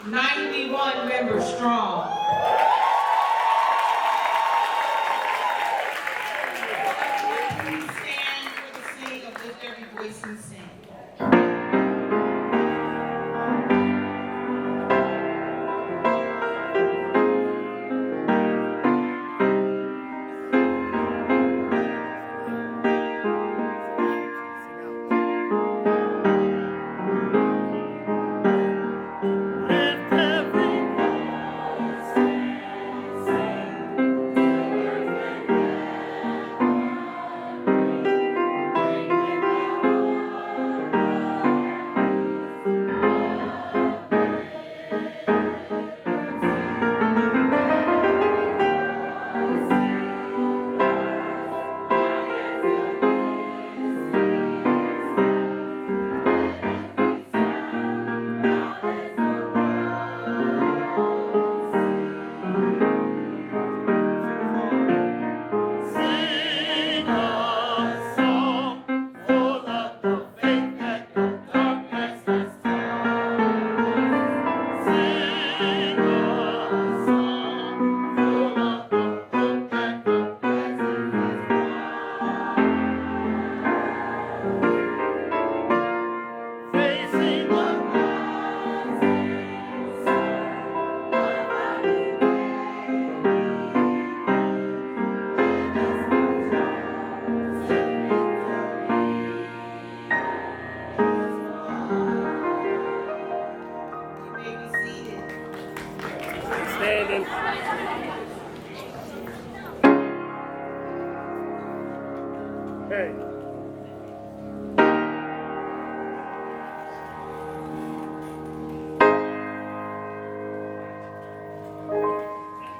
91 members strong. Please stand for the sing of Lift Every Voice and Sing.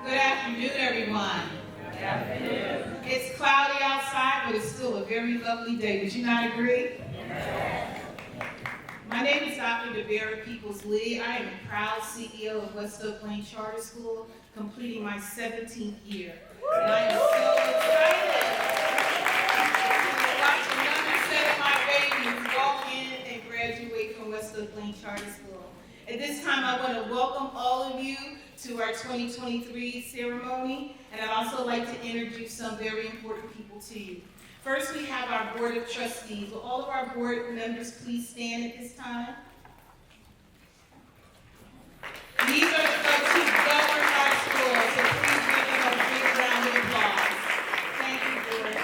Good afternoon, everyone. Good afternoon. It's cloudy outside, but it's still a very lovely day. Would you not agree? My name is Dr. DeBera Peoples-Lee. I am a proud CEO of West Oak Lane Charter School, completing my 17th year. And I am so excited to watch another set of my babies walk in and graduate from West Oak Lane Charter School. At this time, I want to welcome all of you to our 2023 ceremony, and I'd also like to introduce some very important people to you. First, we have our Board of Trustees. Will all of our board members please stand at this time? These are the folks who govern our school, so please give them a big round of applause. Thank you, Board.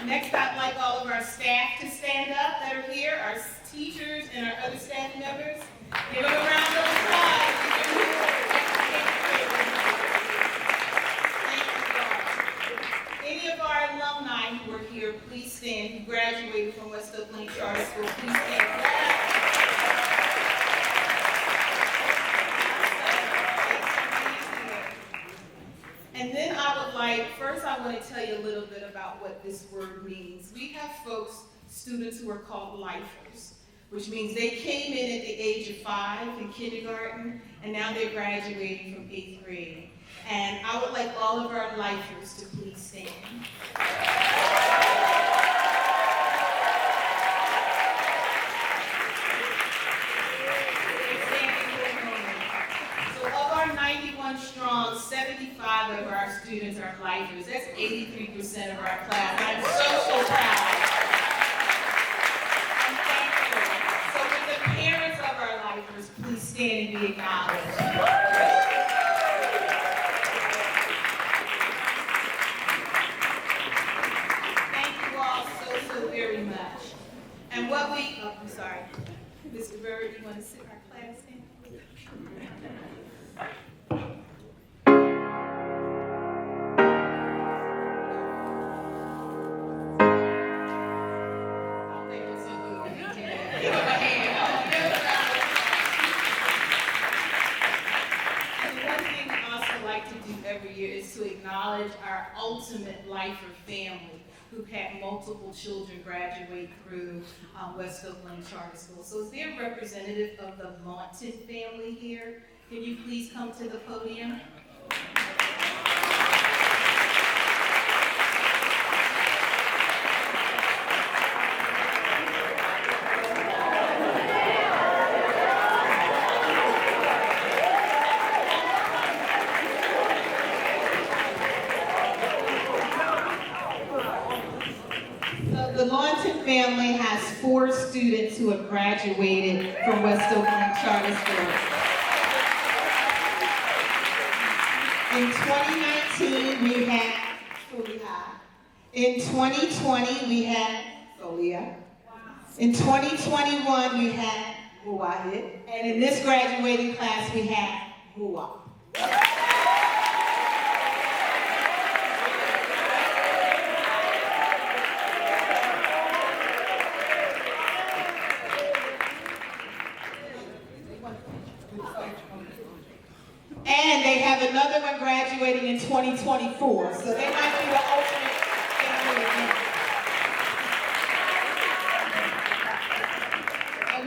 Next, I'd like all of our staff to stand up that are here, our teachers and our other staff members. Give them a round of applause. Any of our alumni who are here, please stand, who graduated from West Oak Lane Charter School, please stand. And then first I want to tell you a little bit about what this word means. We have students who are called lifers, which means they came in at the age of 5 in kindergarten, and now they're graduating from 8th grade. And I would like all of our lifers to please stand. So of our 91 strong, 75 of our students are lifers. That's 83% of our class. I'm so proud. I'm thankful. So with the parents of our lifers, please stand and be acknowledged. Very much. And what I'm sorry. Mr. Bird, you want to sit our class in? I'll think it's so good. Give him a hand. And one thing I also like to do every year is to acknowledge our ultimate lifer family, who had multiple children graduate through West Oak Lane Charter School. So is there a representative of the Monton family here? Can you please come to the podium? family has 4 students who have graduated from West Oakland Charter School. In 2019, we had Foley High. In 2020, we had Folia. In 2021, we had Muwahid. And in this graduating class, we had Muwah. And they have another one graduating in 2024, so they might be the ultimate family again. And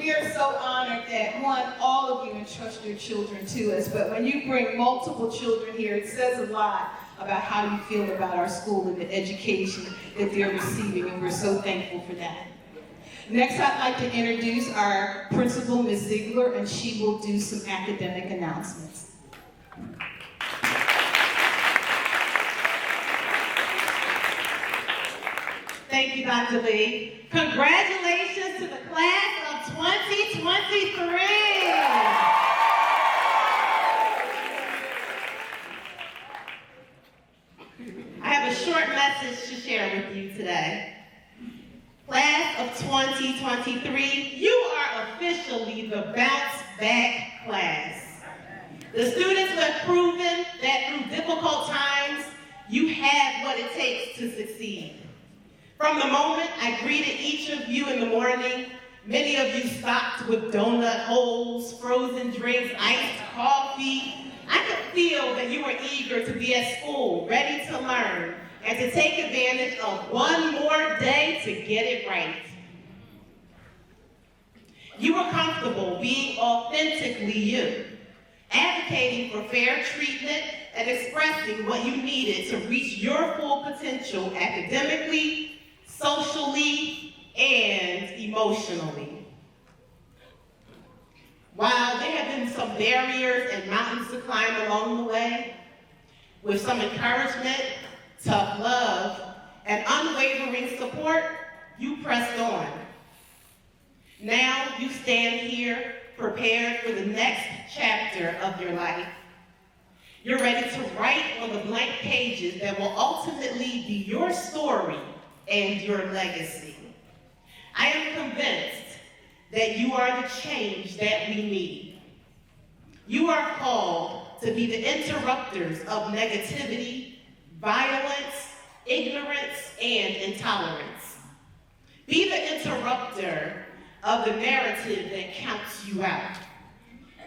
we are so honored that, one, all of you entrust your children to us, but when you bring multiple children here, it says a lot about how you feel about our school and the education that they're receiving, and we're so thankful for that. Next, I'd like to introduce our principal, Ms. Ziegler, and she will do some academic announcements. Thank you, Dr. Lee. Congratulations to the class of 2023. I have a short message to share with you today. Class of 2023, you are officially the bounce back class. The students who have proven that through difficult times, you have what it takes to succeed. From the moment I greeted each of you in the morning, many of you stopped with donut holes, frozen drinks, iced coffee. I could feel that you were eager to be at school, ready to learn, and to take advantage of one more day to get it right. You were comfortable being authentically you, advocating for fair treatment and expressing what you needed to reach your full potential academically, socially, and emotionally. While there have been some barriers and mountains to climb along the way, with some encouragement, tough love, and unwavering support, you pressed on. Now you stand here prepared for the next chapter of your life. You're ready to write on the blank pages that will ultimately be your story and your legacy. I am convinced that you are the change that we need. You are called to be the interrupters of negativity, violence, ignorance, and intolerance. Be the interrupter of the narrative that counts you out.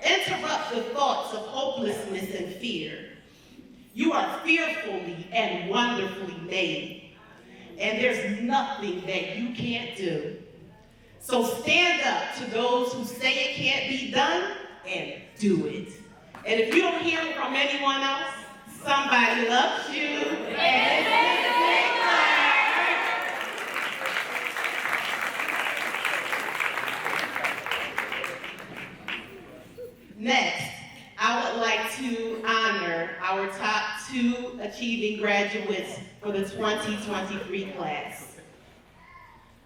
Interrupt the thoughts of hopelessness and fear. You are fearfully and wonderfully made, and there's nothing that you can't do. So stand up to those who say it can't be done and do it. And if you don't hear it from anyone else, somebody loves you, and it's Next, I would like to honor our top 2 achieving graduates for the 2023 class.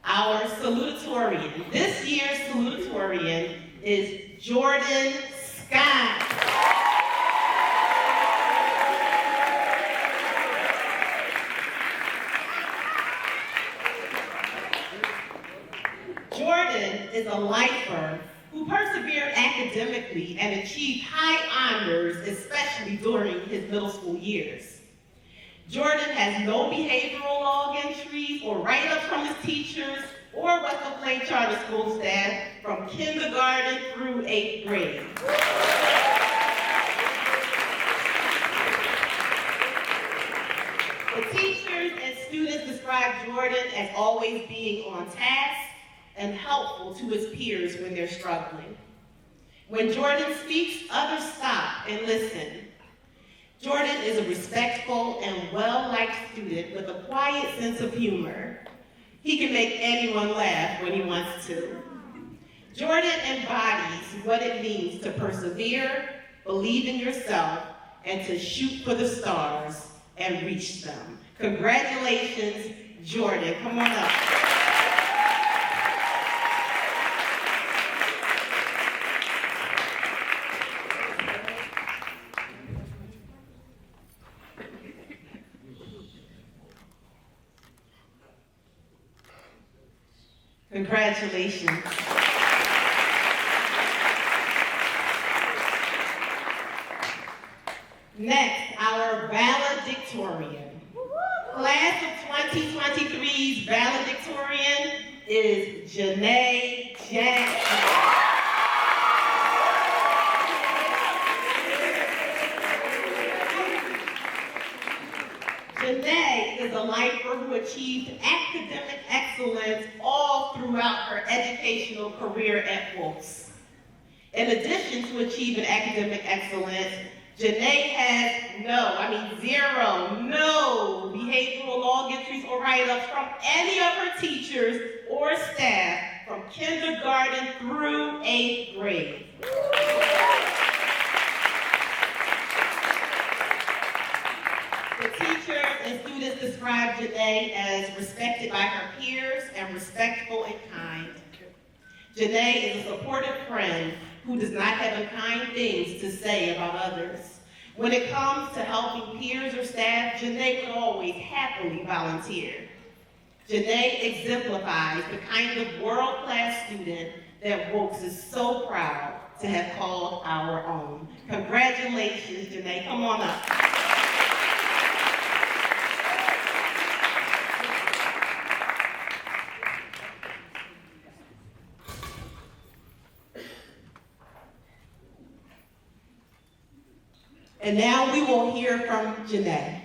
Our salutatorian, this year's salutatorian is Jordan Scott. Jordan is a lifer who persevered academically and achieved high honors, especially during his middle school years. Jordan has no behavioral log entries or write-ups from his teachers or West Oakland Charter School staff from kindergarten through 8th grade. The teachers and students describe Jordan as always being on task and helpful to his peers when they're struggling. When Jordan speaks, others stop and listen. Jordan is a respectful and well-liked student with a quiet sense of humor. He can make anyone laugh when he wants to. Jordan embodies what it means to persevere, believe in yourself, and to shoot for the stars and reach them. Congratulations, Jordan. Come on up. Congratulations. Next, our valedictorian. Class of 2023's valedictorian is Janae Jackson. Janae is a lifer who achieved academic excellence all throughout her educational career at Wilkes. In addition to achieving academic excellence, Janae has zero behavioral log entries or write-ups from any of her teachers or staff from kindergarten through 8th grade. The teachers and students describe Janae as respected by her peers and respectful and kind. Janae is a supportive friend who does not have unkind things to say about others. When it comes to helping peers or staff, Janae would always happily volunteer. Janae exemplifies the kind of world-class student that Wilkes is so proud to have called our own. Congratulations, Janae. Come on up. And now we will hear from Janae.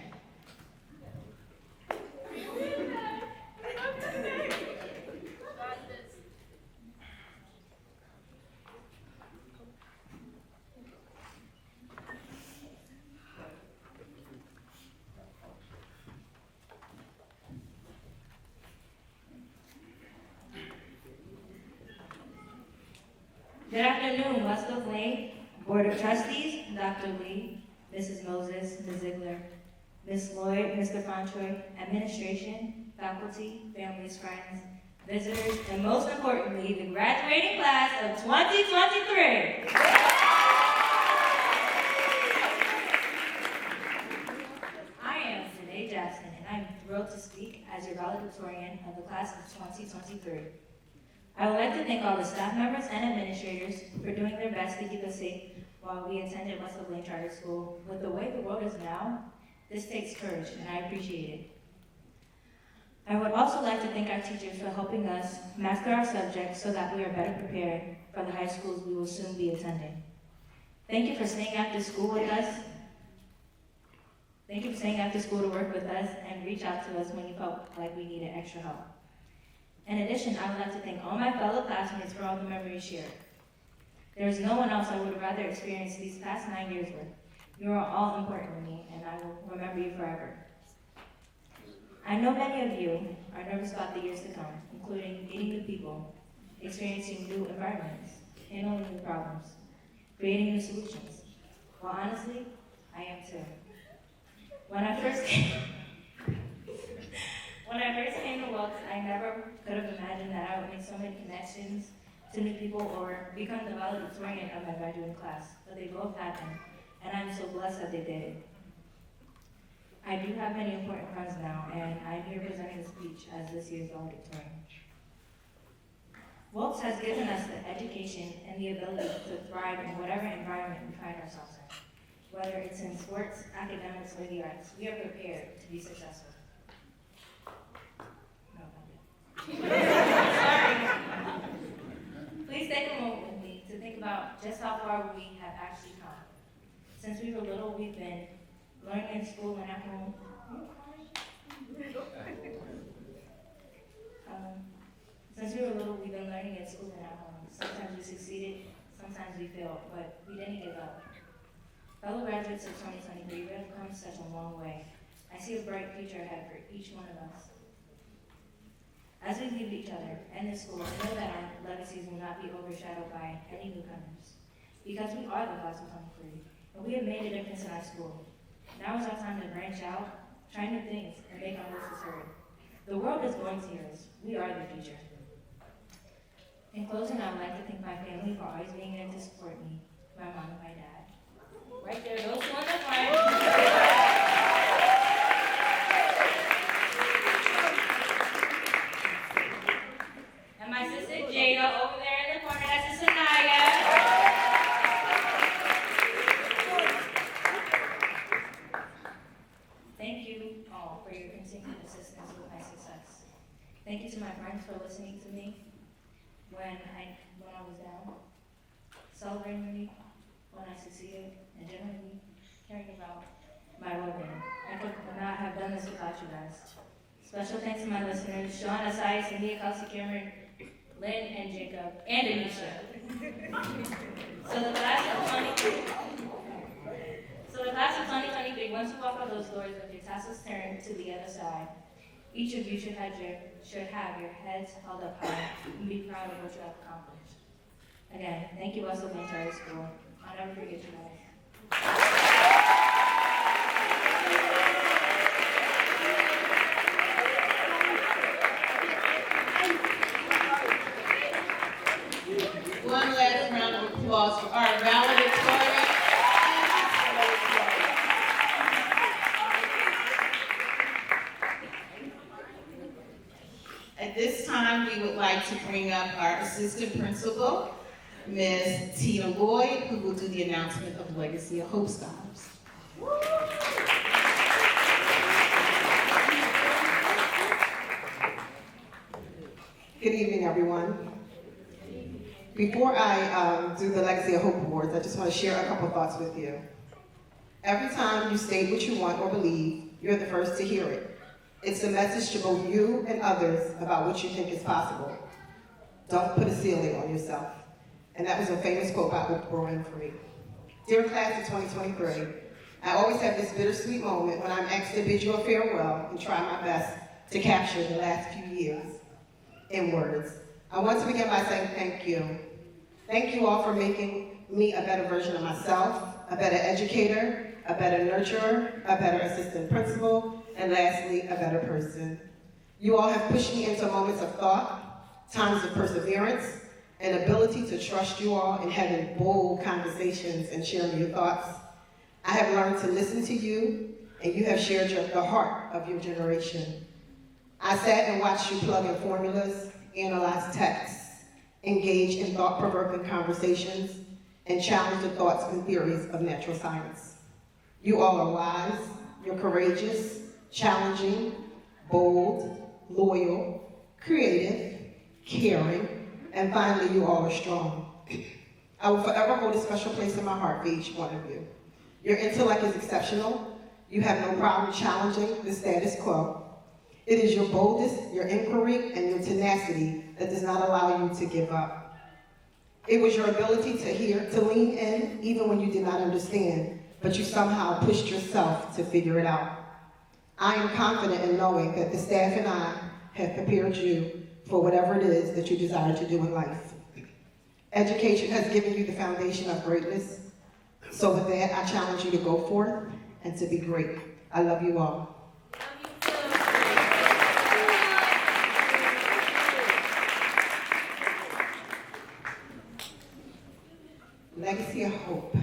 Good afternoon, West Oak Lane Board of Trustees, Dr. Lee, Mrs. Moses, Ms. Ziegler, Ms. Lloyd, Mr. Fontroy, administration, faculty, families, friends, visitors, and most importantly, the graduating class of 2023. I am Janae Jackson, and I'm thrilled to speak as your valedictorian of the class of 2023. I would like to thank all the staff members and administrators for doing their best to keep us safe while we attended West Oak Lane Charter School. With the way the world is now, this takes courage, and I appreciate it. I would also like to thank our teachers for helping us master our subjects so that we are better prepared for the high schools we will soon be attending. Thank you for staying after school with us. Thank you for staying after school to work with us and reach out to us when you felt like we needed extra help. In addition, I would like to thank all my fellow classmates for all the memories shared. There is no one else I would rather experience these past 9 years with. You are all important to me, and I will remember you forever. I know many of you are nervous about the years to come, including meeting new people, experiencing new environments, handling new problems, creating new solutions. Well, honestly, I am too. When I first came to Wilkes, I never could have imagined that I would make so many connections to new people or become the valedictorian of my graduating class, but they both happened, and I'm so blessed that they did. I do have many important friends now, and I'm here presenting the speech as this year's valedictorian. Wilkes has given us the education and the ability to thrive in whatever environment we find ourselves in. Whether it's in sports, academics, or the arts, we are prepared to be successful. Sorry. Please take a moment with me to think about just how far we have actually come. Since we were little, we've been learning in school and at home. Sometimes we succeeded, sometimes we failed, but we didn't give up. Fellow graduates of 2023, we have come such a long way. I see a bright future ahead for each one of us. As we leave each other and this school, I know that our legacies will not be overshadowed by any newcomers, because we are the class of 23, and we have made a difference in our school. Now is our time to branch out, try new things, and make our voices heard. The world is going to hear us. We are the future. In closing, I would like to thank my family for always being there to support me, my mom and my dad. Right there, those two on the front. And my Thank you to my friends for listening to me when I was down, celebrating me when I succeeded, and generally caring about my well-being. I could not have done this without you guys. Special thanks to my listeners, Sean, Asai, Cynthia, Kelsey, Cameron, Lynn, and Jacob, and Anisha. So the class of 2023, once you walk out those doors with your tassels turned to the other side, each of you should have your heads held up high and be proud of what you have accomplished. Again, thank you, Westfield Plain Charter School. I'll never forget you guys. One last round of applause for our valedictorian. At this time, we would like to bring up our assistant principal, Ms. Tina Lloyd, who will do the announcement of Legacy of Hope Scholars. Good evening, everyone. Before I do the Legacy of Hope Awards, I just want to share a couple thoughts with you. Every time you state what you want or believe, you're the first to hear it. It's a message to both you and others about what you think is possible. Don't put a ceiling on yourself. And that was a famous quote by Oprah Winfrey. Dear class of 2023, I always have this bittersweet moment when I'm asked to bid you a farewell and try my best to capture the last few years in words. I want to begin by saying thank you. Thank you all for making me a better version of myself, a better educator, a better nurturer, a better assistant principal, and lastly, a better person. You all have pushed me into moments of thought, times of perseverance, and ability to trust you all in having bold conversations and sharing your thoughts. I have learned to listen to you, and you have shared the heart of your generation. I sat and watched you plug in formulas, analyze texts, engage in thought-provoking conversations, and challenge the thoughts and theories of natural science. You all are wise, you're courageous, challenging, bold, loyal, creative, caring, and finally, you all are strong. I will forever hold a special place in my heart for each one of you. Your intellect is exceptional. You have no problem challenging the status quo. It is your boldness, your inquiry, and your tenacity that does not allow you to give up. It was your ability to lean in even when you did not understand, but you somehow pushed yourself to figure it out. I am confident in knowing that the staff and I have prepared you for whatever it is that you desire to do in life. Education has given you the foundation of greatness. So with that, I challenge you to go forth and to be great. I love you all. Legacy of Hope.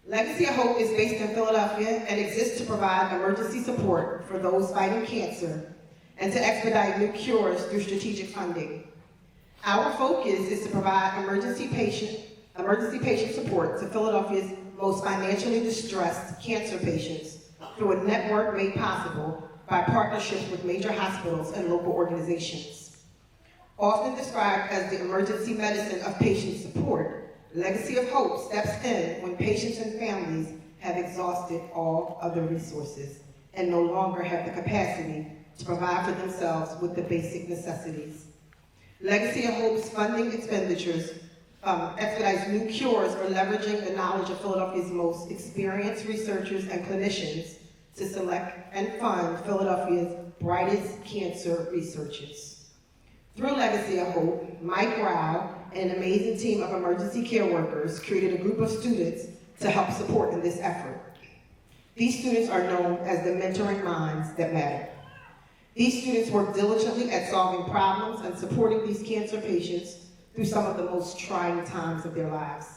Legacy of Hope is based in Philadelphia and exists to provide emergency support for those fighting cancer and to expedite new cures through strategic funding. Our focus is to provide emergency patient support to Philadelphia's most financially distressed cancer patients through a network made possible by partnerships with major hospitals and local organizations. Often described as the emergency medicine of patient support, Legacy of Hope steps in when patients and families have exhausted all other resources and no longer have the capacity to provide for themselves with the basic necessities. Legacy of Hope's funding expenditures expedites new cures or leveraging the knowledge of Philadelphia's most experienced researchers and clinicians to select and fund Philadelphia's brightest cancer researchers. Through Legacy of Hope, Mike Rao and an amazing team of emergency care workers created a group of students to help support in this effort. These students are known as the mentoring minds that matter. These students work diligently at solving problems and supporting these cancer patients through some of the most trying times of their lives.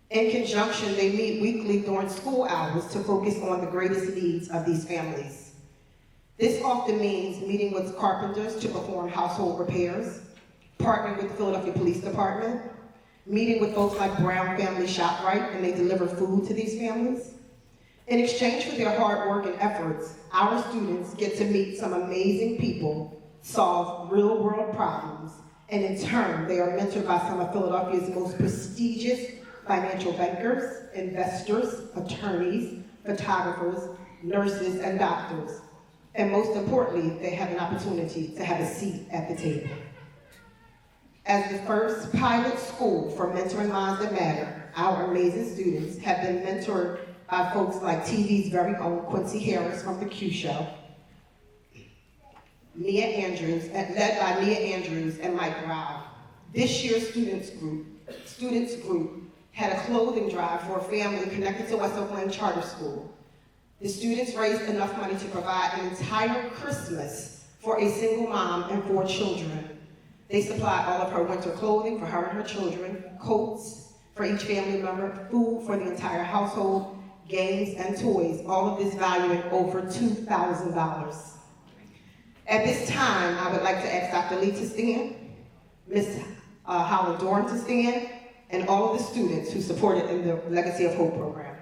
In conjunction, they meet weekly during school hours to focus on the greatest needs of these families. This often means meeting with carpenters to perform household repairs, partnering with the Philadelphia Police Department, meeting with folks like Brown Family ShopRite and they deliver food to these families, In exchange for their hard work and efforts, our students get to meet some amazing people, solve real-world problems, and in turn, they are mentored by some of Philadelphia's most prestigious financial bankers, investors, attorneys, photographers, nurses, and doctors. And most importantly, they have an opportunity to have a seat at the table. As the first pilot school for mentoring minds that matter, our amazing students have been mentored by folks like TV's very own Quincy Harris from The Q Show, led by Nia Andrews and Mike Rao. This year's students group had a clothing drive for a family connected to West Oak Lane Charter School. The students raised enough money to provide an entire Christmas for a single mom and 4 children. They supplied all of her winter clothing for her and her children, coats for each family member, food for the entire household, games and toys, all of this valuing over $2,000. At this time, I would like to ask Dr. Lee to stand, Ms. Holland Dorn to stand, and all of the students who supported in the Legacy of Hope program.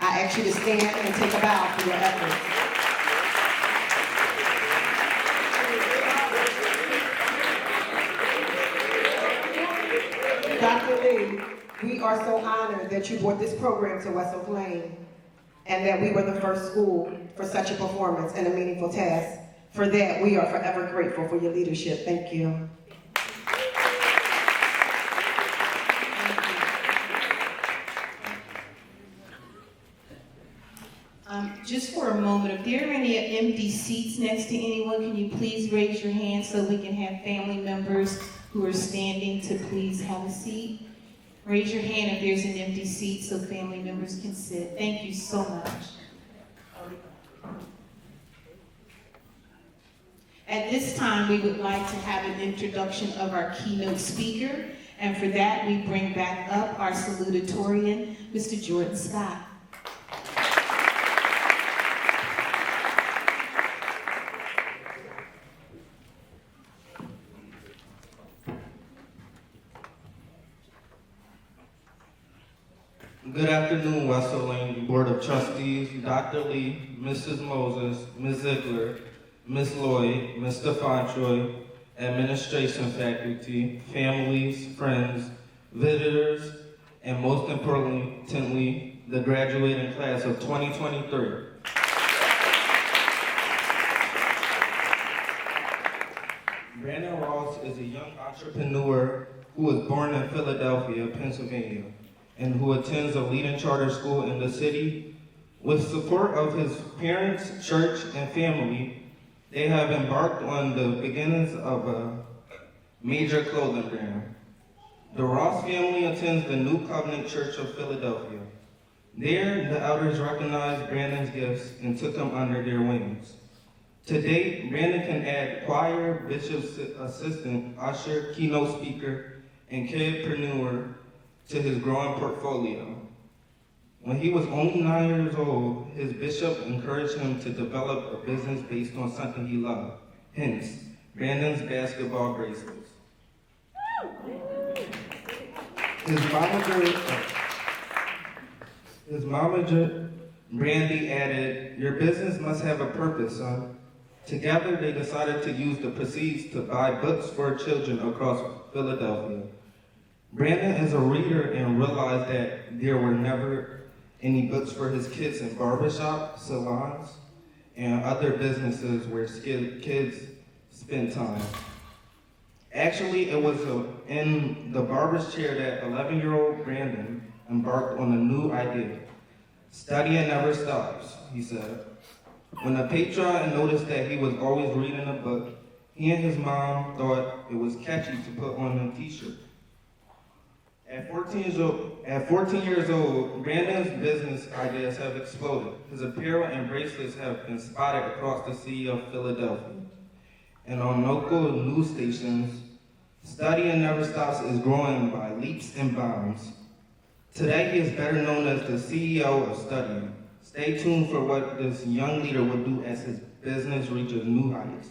I ask you to stand and take a bow for your efforts. Dr. Lee, we are so honored that you brought this program to West Oak Lane and that we were the first school for such a performance and a meaningful task. For that, we are forever grateful for your leadership. Thank you. Just for a moment, if there are any empty seats next to anyone, can you please raise your hand so we can have family members who are standing to please have a seat? Raise your hand if there's an empty seat so family members can sit. Thank you so much. At this time, we would like to have an introduction of our keynote speaker, and for that, we bring back up our salutatorian, Mr. Jordan Scott. Good afternoon, West Oak Lane Board of Trustees, Dr. Lee, Mrs. Moses, Ms. Ziegler, Ms. Lloyd, Mr. Fontroy, administration faculty, families, friends, visitors, and most importantly, the graduating class of 2023. Brandon Ross is a young entrepreneur who was born in Philadelphia, Pennsylvania, and who attends a leading charter school in the city. With support of his parents, church, and family, they have embarked on the beginnings of a major clothing brand. The Ross family attends the New Covenant Church of Philadelphia. There, the elders recognized Brandon's gifts and took him under their wings. To date, Brandon can add choir, bishop's assistant, usher, keynote speaker, and kidpreneur to his growing portfolio. When he was only 9 years old, his bishop encouraged him to develop a business based on something he loved. Hence, Brandon's basketball bracelets. His momager, Brandy, added, "Your business must have a purpose, son." Together, they decided to use the proceeds to buy books for children across Philadelphia. Brandon is a reader and realized that there were never any books for his kids in barbershops, salons, and other businesses where kids spend time. Actually, it was in the barber's chair that 11-year-old Brandon embarked on a new idea. Studying never stops, he said. When the patron noticed that he was always reading a book, he and his mom thought it was catchy to put on a t-shirt. At 14 years old, Brandon's business ideas have exploded. His apparel and bracelets have been spotted across the city of Philadelphia. And on local news stations, Studying Never Stops is growing by leaps and bounds. Today, he is better known as the CEO of Studying. Stay tuned for what this young leader will do as his business reaches new heights.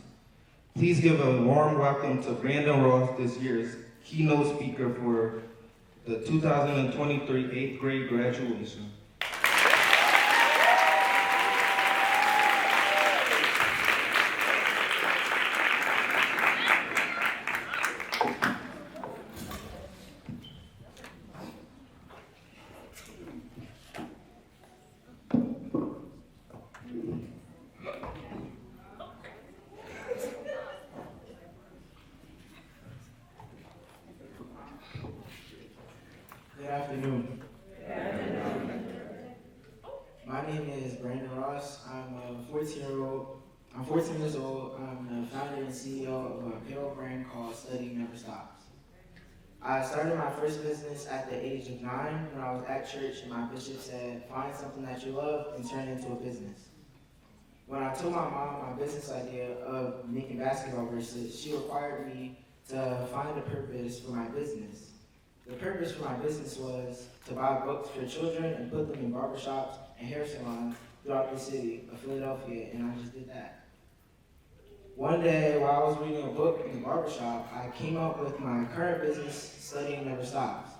Please give a warm welcome to Brandon Ross, this year's keynote speaker for the 2023 8th grade graduation. name is Brandon Ross. I'm 14 years old. I'm the founder and CEO of a apparel brand called Study Never Stops. I started my first business at the age of 9 when I was at church and my bishop said, find something that you love and turn it into a business. When I told my mom my business idea of making basketball bracelets, she required me to find a purpose for my business. The purpose for my business was to buy books for children and put them in barbershops and hair salons throughout the city of Philadelphia, and I just did that. One day, while I was reading a book in the barbershop, I came up with my current business, Studying Never Stops,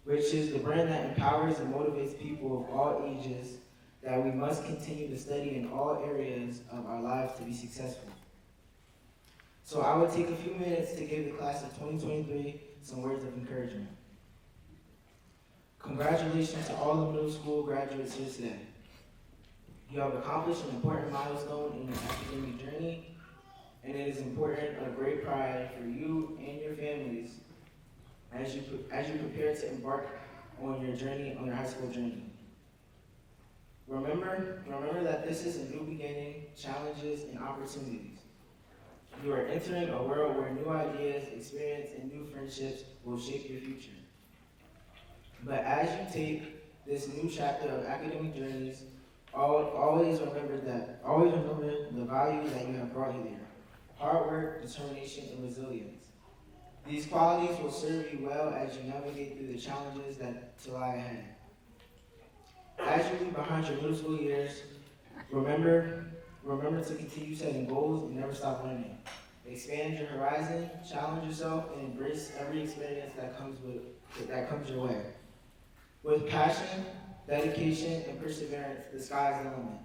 which is the brand that empowers and motivates people of all ages that we must continue to study in all areas of our lives to be successful. So I would take a few minutes to give the class of 2023 some words of encouragement. Congratulations to all the middle school graduates here today. You have accomplished an important milestone in your academic journey, and it is important of great pride for you and your families as you prepare to embark on your journey, on your high school journey. Remember that this is a new beginning, challenges, and opportunities. You are entering a world where new ideas, experience, and new friendships will shape your future. But as you take this new chapter of academic journeys, always remember the value that you have brought here: hard work, determination, and resilience. These qualities will serve you well as you navigate through the challenges that lie ahead. As you leave behind your middle school years, remember to continue setting goals and never stop learning. Expand your horizon, challenge yourself, and embrace every experience that comes your way. With passion, dedication, and perseverance, the sky is the limit.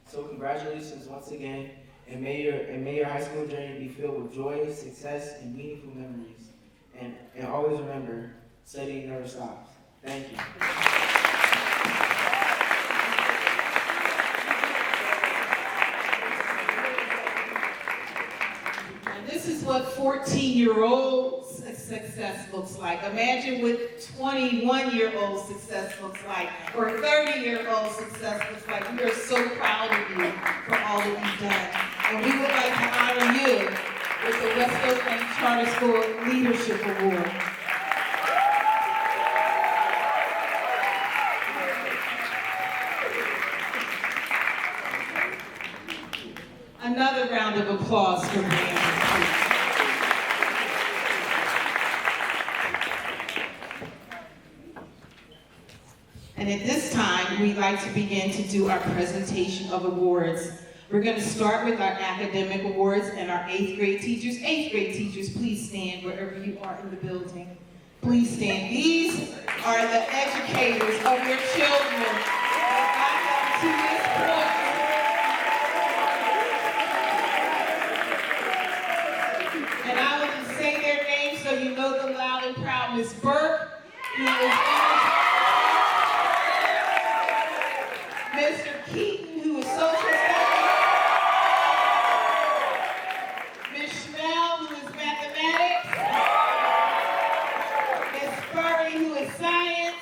So congratulations once again, and may your high school journey be filled with joy, success, and meaningful memories. And always remember, studying never stops. Thank you. This is what 14-year-old success looks like. Imagine what 21-year-old success looks like, or 30-year-old success looks like. We are so proud of you for all that you've done. And we would like to honor you with the West Oakland Charter School Leadership Award. Another round of applause for Brandon. And at this time, we'd like to begin to do our presentation of awards. We're going to start with our academic awards and our 8th grade teachers. 8th grade teachers, please stand wherever you are in the building. Please stand. These are the educators of your children that got them to this point. And I will just say their names so you know them loud and proud. Ms. Burke, who is Mr. Keaton, who is social studies. Ms. Schmel, who is mathematics. Ms. Furry, who is science.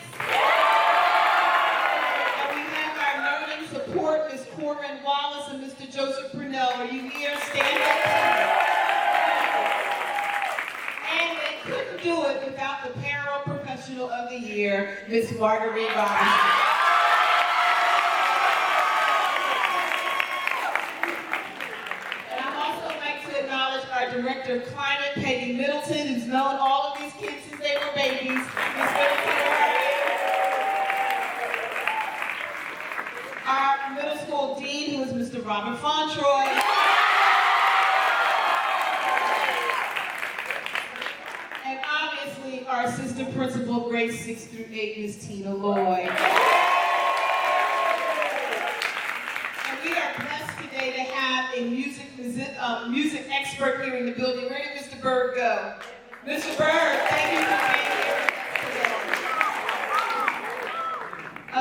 And we have our learning support, Ms. Corinne Wallace and Mr. Joseph Purnell. Are you here? Stand up. Couldn't do it without the Paraprofessional of the Year, Ms. Marguerite Robinson. And I'd also like to acknowledge our Director of Climate, Peggy Middleton, who's known all of these kids since they were babies. Ms. Middleton, our middle school dean, who is Mr. Robert Fontroy. Our assistant principal, grades 6 through 8, Ms. Tina Lloyd. And we are blessed today to have a music expert here in the building. Where did Mr. Bird go? Mr. Bird, thank you for being here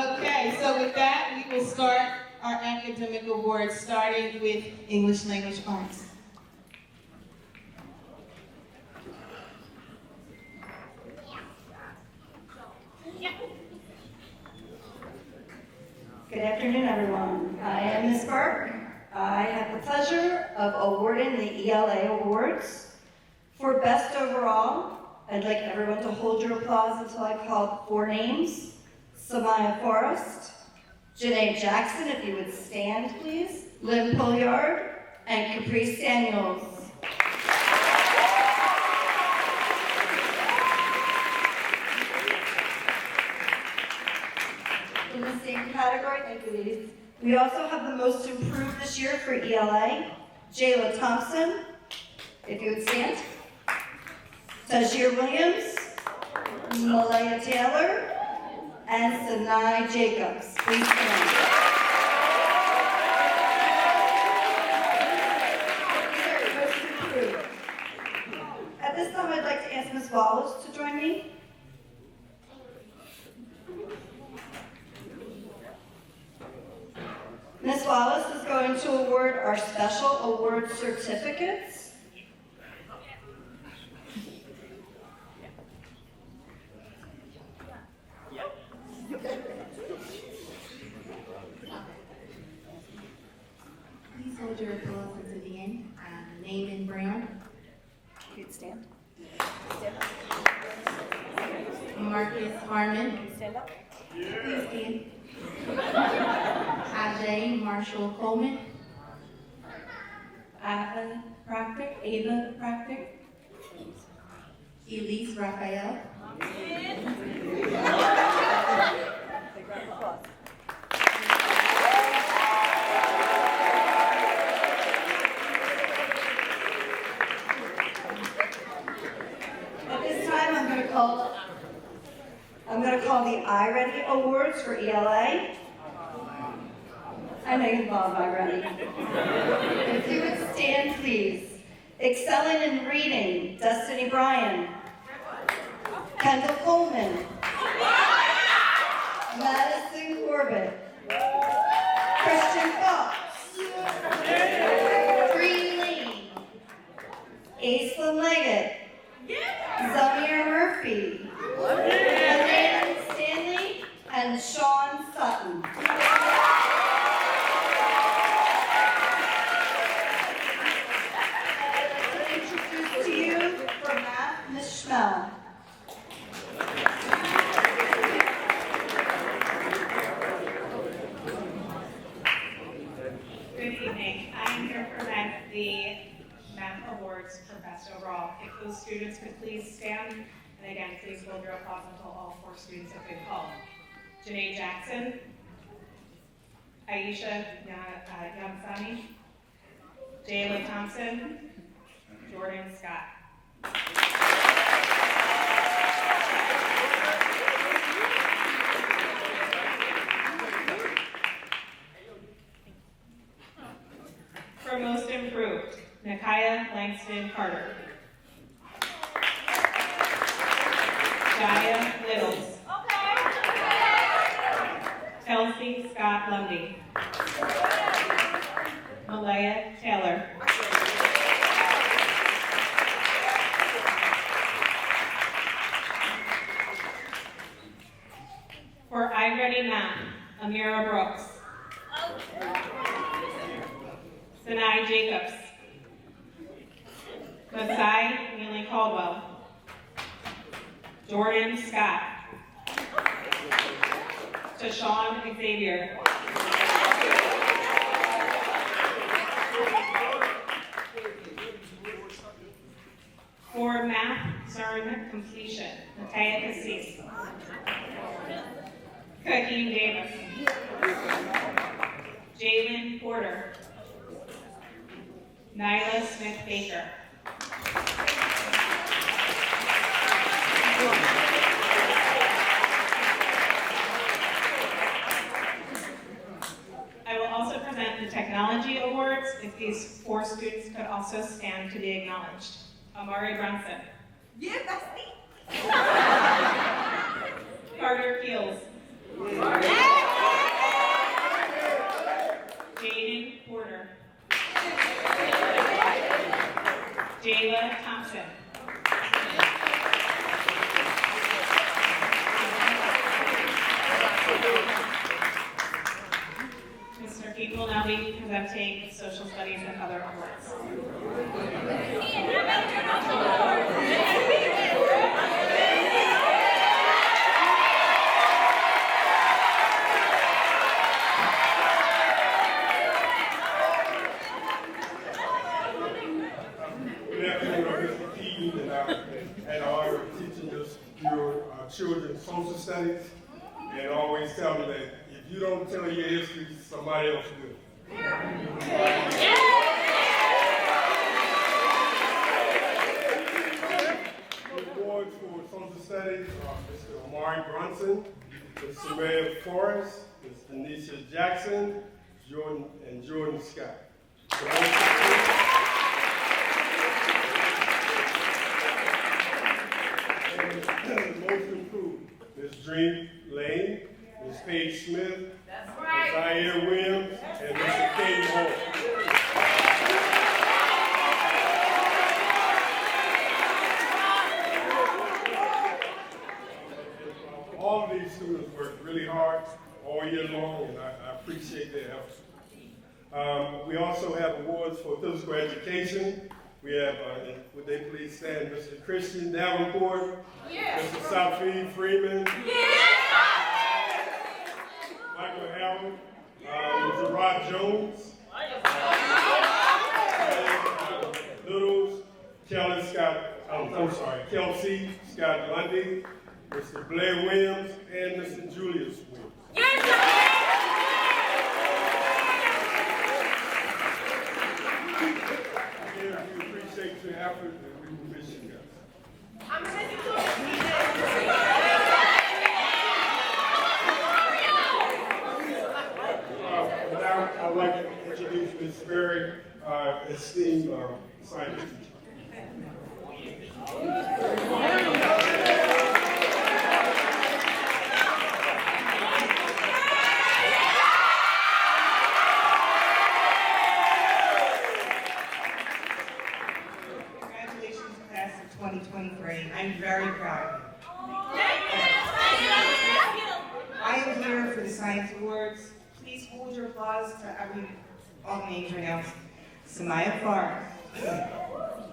today. Okay, so with that, we will start our academic awards, starting with English Language Arts. Good afternoon, everyone. I am Ms. Burke. I have the pleasure of awarding the ELA Awards. For Best Overall, I'd like everyone to hold your applause until I call 4 names. Samaya Forrest, Janae Jackson, if you would stand, please, Lynn Pulliard, and Caprice Daniels. In the same category, thank you, ladies. We also have the most improved this year for ELA, Jayla Thompson, if you would stand. Tajir Williams, Malaya Taylor, and Sanai Jacobs. Please stand. Most improved. At this time, I'd like to ask Ms. Wallace to join me. Ms. Wallace is going to award our special award certificates. Please hold your applause until the end. Name and Brown. You can stand. Stand up. Marcus Harmon. Stand up. Please stand. Ajay Marshall Coleman. Ava Proctor. Elise Raphael. At this time, I'm going to call the iReady Awards for ELA. I know you love iReady. If you would stand, please. Excelling in reading, Destiny Bryan. Kendall Coleman. Madison Corbett. Christian Fox. Bree Lee. Aislinn Leggett. Zamir Murphy. Landon Stanley and Sean Sutton. I'd like to introduce to you for math, Ms. Schmell. Good evening. I am here to present the Math Awards for Best Overall. If those students could please stand, and again, please hold your applause until all 4 students have been called. Janae Jackson, Aisha Yansani, Jayla Thompson, Jordan Scott. For Most Improved, Nakaya Langston Carter. Jaya Littles. Kelsey Scott Lundy. Malaya Taylor. For iReady Math, Amira Brooks. Sanai Jacobs. Masai Neely Caldwell. Jordan Scott. Tashawn Xavier. For Math CERN Completion, Mattea Cassis. Kaheem Davis. Jalen Porter. Nyla Smith-Baker. I will also present the Technology Awards if these 4 students could also stand to be acknowledged. Amari Brunson. Yeah, that's me. Carter Keels. Jaden Porter. Jayla Thompson. we will now be presenting social studies and other awards. Good afternoon, Mr. Keaton, and I honor of teaching your children social studies, and always tell them that if you don't tell your history, somebody else will. The awards for social studies are Mr. Amari Brunson, Ms. Samantha Forrest, Ms. Denisha Jackson, Jordan Scott. Most improved, Ms. Dream Lane, Ms. Paige Smith, Ms. Zaire Williams, and Mr. Kane Hall. All of these students worked really hard all year long, and I appreciate their effort. We also have awards for physical education. We have, would they please stand, Mr. Christian Davenport, Mr. Sophie Freeman, Michael Howard, Mr. Rod Jones, Littles, Kelsey Scott Lundy, Mr. Blair Williams, and Mr. Julius Williams. Your effort, and we will miss you guys. Now I'd like to introduce Ms. Very esteemed science teacher. Congratulations, class of 2023. I'm very proud of you. I am here for the Science Awards. Please hold your applause to all the names announced. Samaya Farr,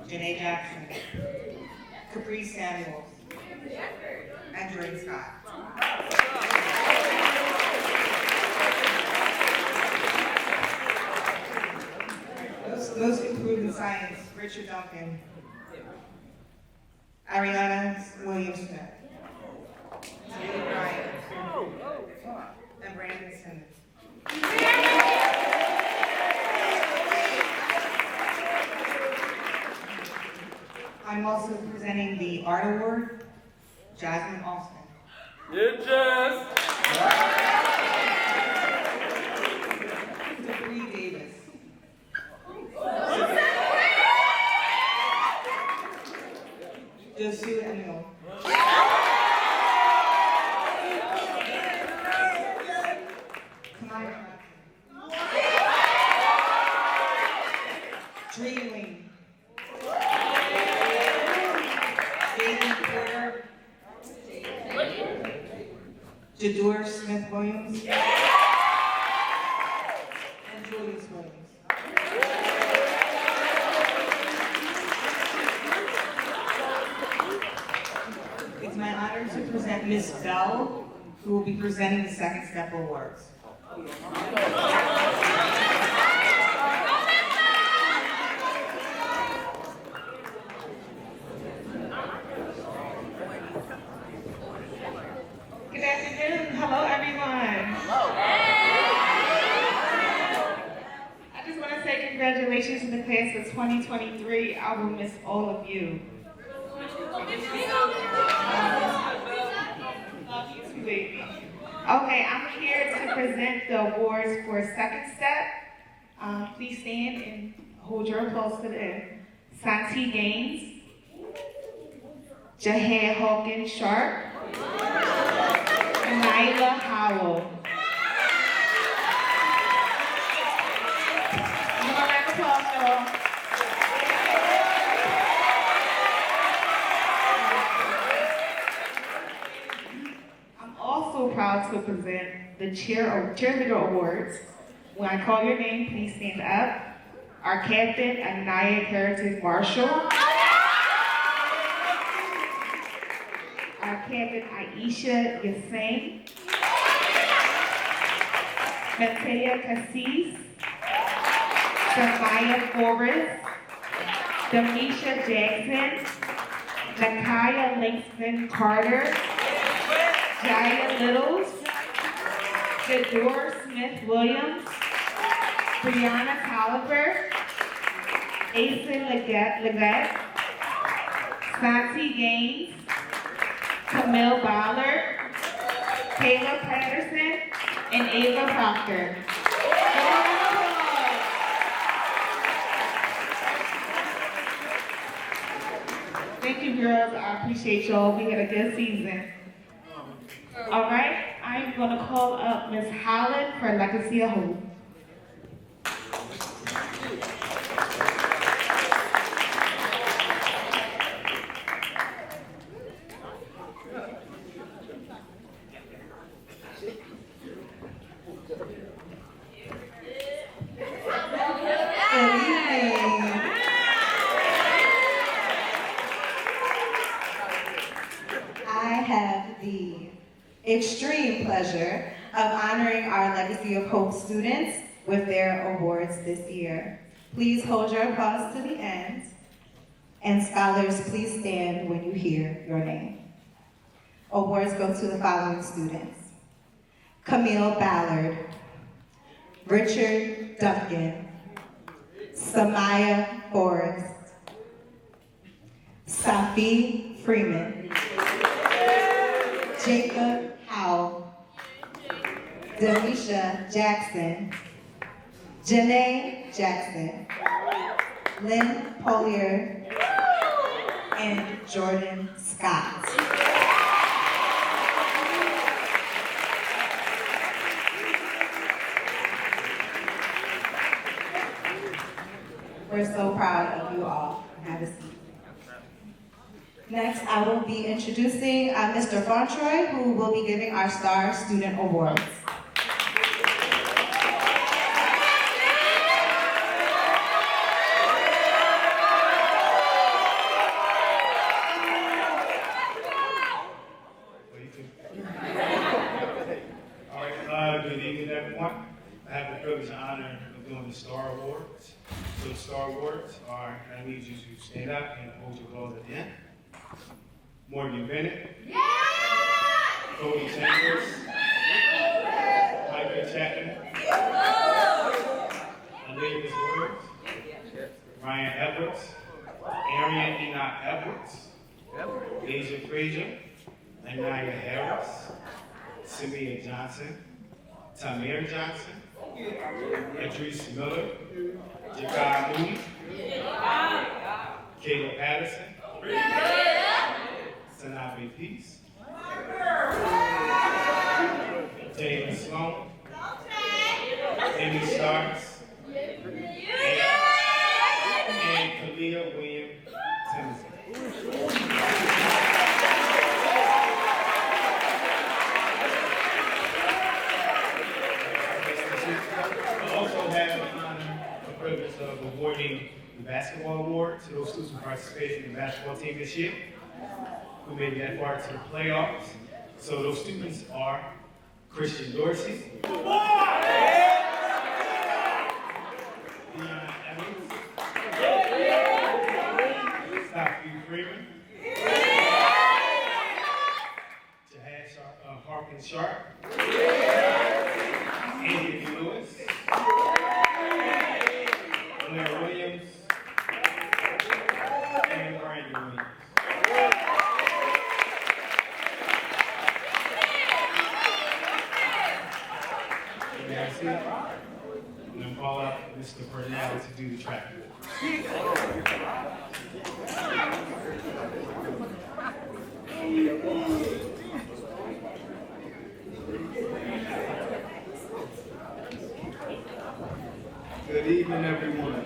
Janae Jackson, Capri Samuels, and Jordan Scott. Most improved in science, Richard Duncan, Ariana Williams-Smith, Taylor Bryan, and Brandon Simmons. I'm also presenting the Art Award, Jasmine Austin. Bree Davis. Josu Emil. Kamaya Dreamling. Jaden Porter. Jador Smith Williams. And Julius Williams. It's my honor to present Miss Bell, who will be presenting the Second Step Awards. Good afternoon. Hello, everyone. Hello. I just want to say congratulations to the class of 2023. I will miss all of you. Okay, I'm here to present the awards for Second Step. Please stand and hold your applause to the end. Santi Gaines, Jahan Hawkins Sharp, Nyla Howell. Give a round of applause, y'all. I'm also proud to present the Cheerleader Awards When I call your name, please stand up. Our captain, Anaya Heritage Marshall. Our captain, Aisha Yassine. Matea Cassis. Samaya Forrest. Demisha Jackson. Nakaya Langston Carter. Jaya Littles. Jador Smith Williams. Brianna Tolliver. Asa Leggett. Santi Gaines. Camille Ballard. Kayla Patterson. And Ava Proctor. Thank you, girls. I appreciate y'all. We had a good season. All right, I'm going to call up Ms. Holland for Legacy of Hope. Extreme pleasure of honoring our Legacy of Hope students with their awards this year. Please hold your applause to the end. And scholars, please stand when you hear your name. Awards go to the following students: Camille Ballard, Richard Duncan, Samaya Forrest, Safi Freeman, Jacob Howell, Demisha Jackson, Janae Jackson, Lynn Polier, and Jordan Scott. We're so proud of you all. Have a seat. Next, I will be introducing Mr. Fontroy, who will be giving our Star Student Awards. All right, good evening, everyone. I have the privilege and honor of doing the Star Awards. So the Star Awards are, I need you to stand up and hold your applause at the end. Morgan Bennett. Yeah! Cody Chambers. Michael Chapman. Elizabeth Woods. Ryan Edwards. Arian Enoch Edwards. Deja Frazier. Anaya Harris. Sylvia Johnson. Tamir Johnson. Idris Miller. Jakai Moody. Kayla Patterson. Sanabe Peace. Jalen Sloan. Amy Starks. And Kalia William Timothy. I also have the honor and privilege of awarding the basketball award to those students who participated in the basketball team this year, who made it that far to the playoffs. So those students are Christian Dorsey, Deion Evans, Safi Freeman, Jahad Harkins Sharp, Andy Lewis, Blair Williams, and Brandon Williams. I'm going to call up Mr. Bernal to do the track. Good evening, everyone.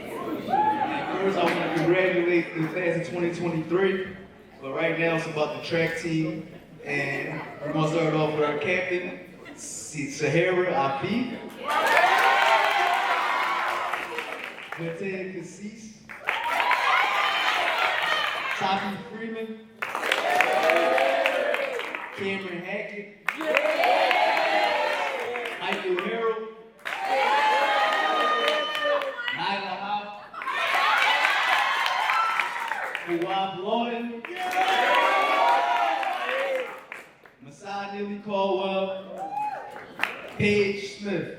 First, I want to congratulate the class of 2023. But right now, it's about the track team. And we're going to start off with our captain, Sahara Afi. Bertin Cassis, Sophie Freeman, Cameron Hackett, Michael Harold, Nyla Howe, Nawab Lawton, Masai Neely Caldwell, Paige Smith.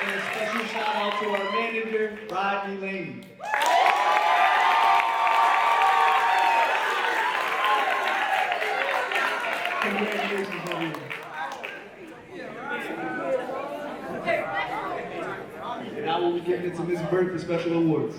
And a special shout out to our manager, Rodney Lane. Congratulations, everyone. And now we'll be giving it to Ms. Burke for special awards.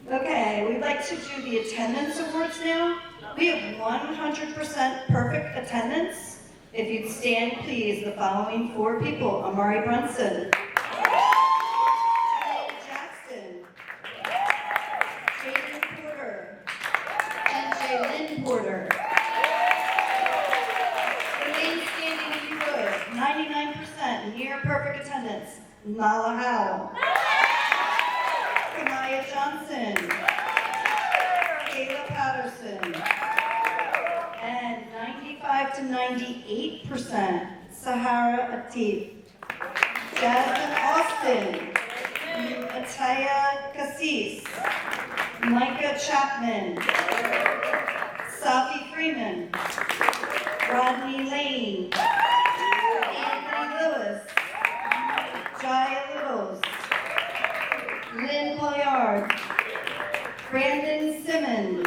Okay, we'd like to do the attendance awards now. We have 100% perfect attendance. If you'd stand, please, the following 4 people: Amari Brunson, Janae Jackson, Jaden Porter, and Jaylyn Porter. Remain standing if you would. 99%, near perfect attendance: Nala Howell, Kamaya Johnson, Kayla Patterson, and 95 to 98%, Sahara Atif, Jasmine Austin, Ataya Cassis, Micah Chapman, Safi Freeman, Rodney Lane, Anthony Lewis, Jaya Littles, Lynn Pollard, Brandon Simmons,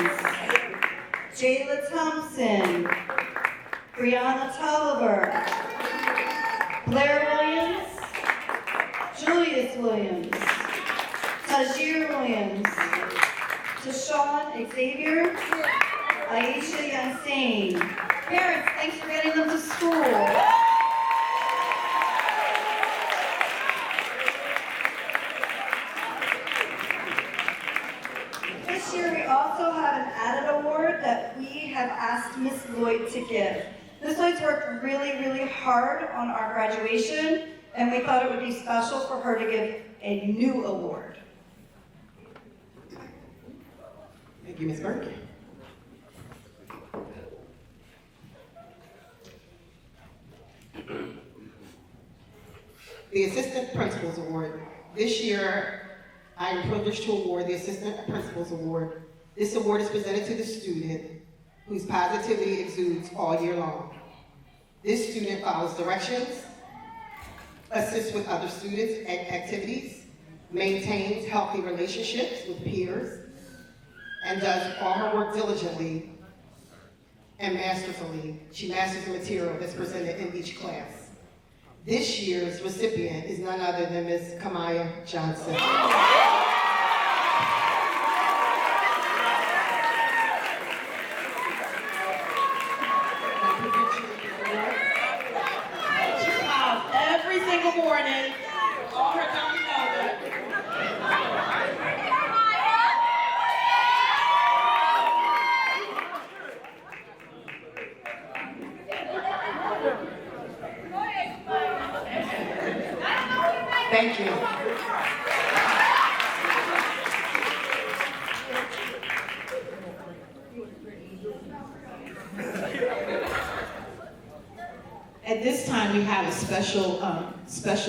Jayla Thompson, Brianna Tolliver, Blair Williams, Julius Williams, Tajir Williams, Tashawn Xavier, Aisha Yansane. Parents, thanks for getting them to school. This year we also have an added award that we have asked Miss Lloyd to give. Miss Lloyd's worked really, really hard on our graduation, and we thought it would be special for her to give a new award. Thank you, Ms. Burke. The Assistant Principals Award. This year, I am privileged to award the Assistant Principals Award. This award is presented to the student whose positivity exudes all year long. This student follows directions, assists with other students and activities, maintains healthy relationships with peers, and does all her work diligently and masterfully. She masters the material that's presented in each class. This year's recipient is none other than Ms. Kamaya Johnson. She smiles every single morning, all her tummy mother. Thank you. At this time, we have a special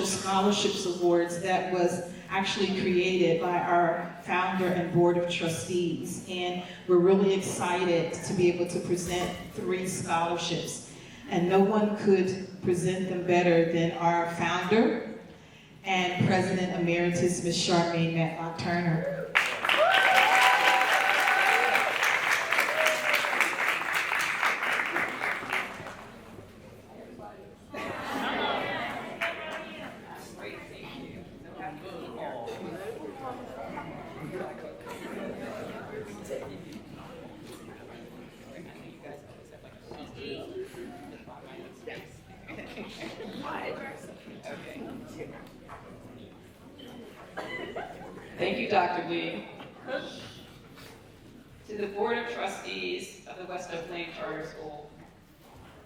scholarships awards that was actually created by our founder and board of trustees. And we're really excited to be able to present 3 scholarships. And no one could present them better than our founder and President Emeritus, Ms. Charmaine Matlock Turner. Thank you, Dr. Lee. To the Board of Trustees of the West Oak Lane Charter School,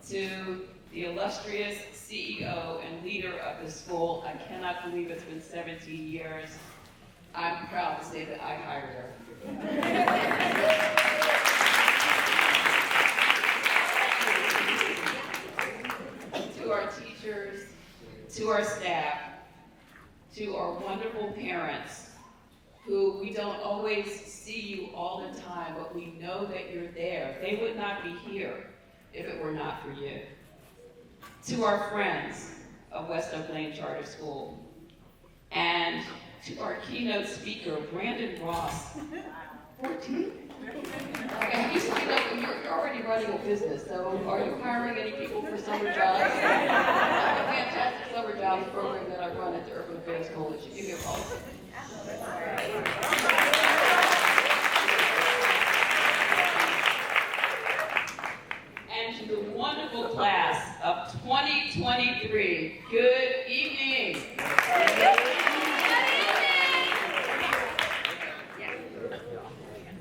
to the illustrious CEO and leader of the school, I cannot believe it's been 17 years. I'm proud to say that I hired her. To our teachers, to our staff, to our wonderful parents, who we don't always see you all the time, but we know that you're there. They would not be here if it were not for you. To our friends of West Oak Lane Charter School, and to our keynote speaker, Brandon Ross. 14? Okay, you said you're already running a business, so are you hiring any people for summer jobs? I have a fantastic summer jobs program that I run at the Urban Affairs Coalition. Give me a call. And to the wonderful class of 2023, good evening.